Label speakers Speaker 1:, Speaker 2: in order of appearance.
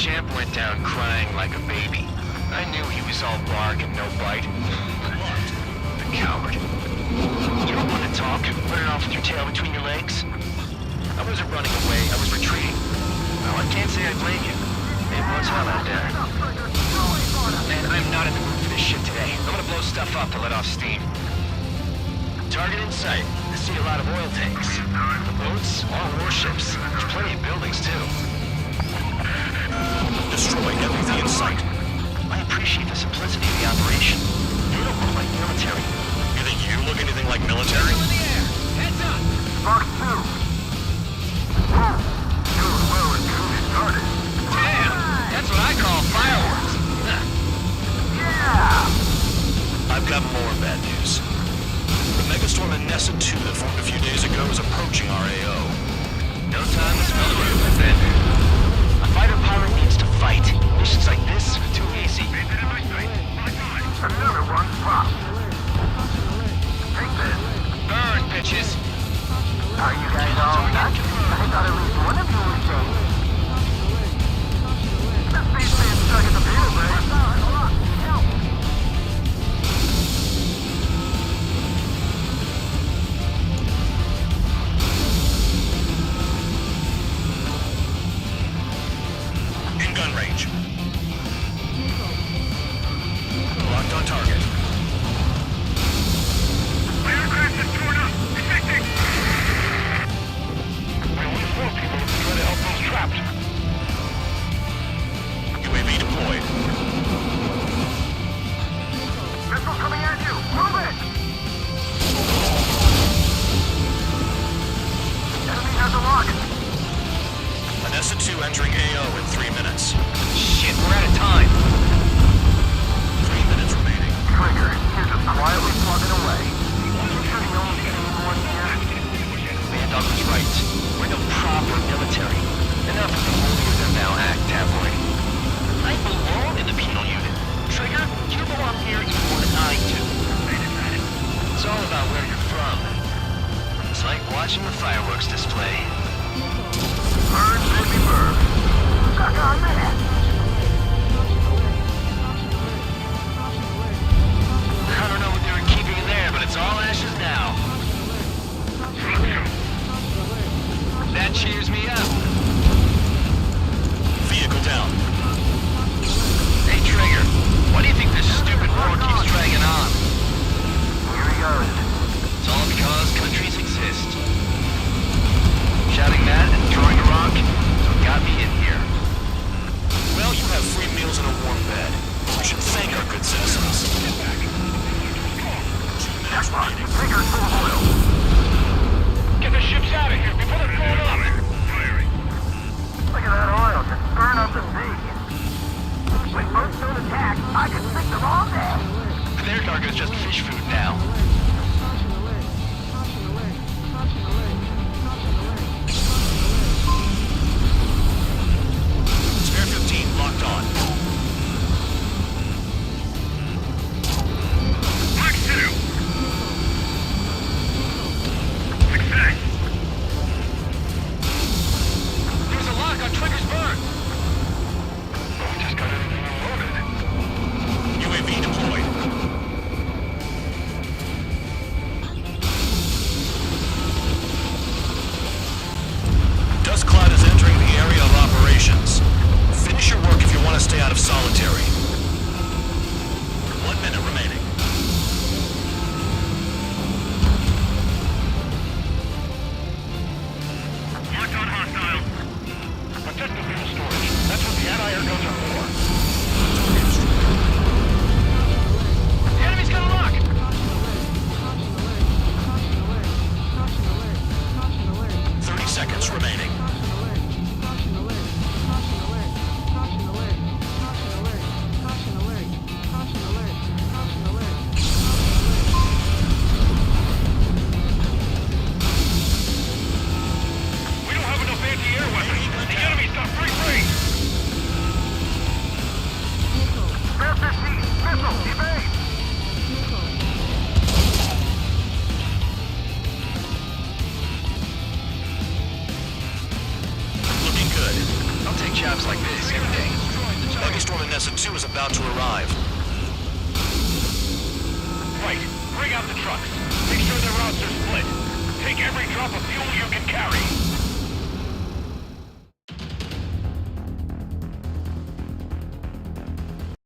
Speaker 1: Champ went down crying like a baby. I knew he was all bark and no bite. The coward. You don't want to talk, running off with your tail between your legs? I wasn't running away, I was retreating. Well, I can't say I blame you. It was hell out there. And I'm not in the mood for this shit today. I'm gonna blow stuff up to let off steam. Target in sight. I see a lot of oil tanks. The boats, all warships. There's plenty of buildings, too.
Speaker 2: Destroy everything in sight.
Speaker 1: I appreciate the simplicity of the operation. You don't look like military.
Speaker 2: You think you look anything like military?
Speaker 1: In the air! Heads up!
Speaker 3: Mark 2. Doing well and truly started.
Speaker 1: Damn! That's what I call fireworks.
Speaker 3: Yeah!
Speaker 2: I've got more bad news. The megastorm in Nessa 2 that formed a few days ago is approaching our AO.
Speaker 1: No time to smell the roses, then. A fighter pilot needs to fight. Missions like this are too easy.
Speaker 3: Another one popped. Take this.
Speaker 1: Burn, bitches!
Speaker 3: Are you guys all nuts? I thought at least one of you was safe. This beast being stuck in the field, man. Help!
Speaker 2: In gun range. Locked on target.
Speaker 3: Aircraft is torn up. Detecting!
Speaker 1: We only 4 people to try to help those trapped.
Speaker 2: UAV deployed.
Speaker 3: Missile coming at you! Move it! Enemy has a lock!
Speaker 2: Nessa 2 entering AO in 3 minutes.
Speaker 1: Shit, we're out of time.
Speaker 2: 3 minutes remaining.
Speaker 3: Trigger, you're just quietly plugging away. You sure the only anyone here?
Speaker 1: Bandog was right. We're no proper military. Enough of the holier-than-thou act, tabloid. I belong in the penal unit. Trigger, you belong here even more than I do. It's all about where you're from. It's like watching the fireworks display.
Speaker 3: Burn, baby, burn. Suck on that!
Speaker 1: I don't know what they were keeping in there, but it's all ashes now. That cheers me up.
Speaker 2: Vehicle down.
Speaker 1: Hey, Trigger, why do you think this stupid war keeps dragging on?
Speaker 3: Here he goes.
Speaker 1: It's all because countries exist. Shouting that and throwing a rock is what got me in here.
Speaker 2: Well, you have free meals and a warm bed. We should thank our good citizens. 2 minutes remaining.
Speaker 3: Trigger full oil.
Speaker 1: Get the ships out of here before they're blown up!
Speaker 3: Look at that oil just burn up the sea. With boats don't attack, I can sink them all day.
Speaker 1: Their cargo's just fish food now.
Speaker 2: Spare 15 locked on.
Speaker 3: Mark 2. Success.
Speaker 1: There's a lock on Trigger's burn! We just got everything unloaded.
Speaker 2: UAV deployed. Dust cloud is entering the area of operations. Finish your work if you want to stay out of
Speaker 1: jobs like this every day.
Speaker 2: Megastorm and Nessa 2 is about to arrive.
Speaker 3: Right. Bring out the trucks. Make sure their routes are split. Take every drop of fuel you can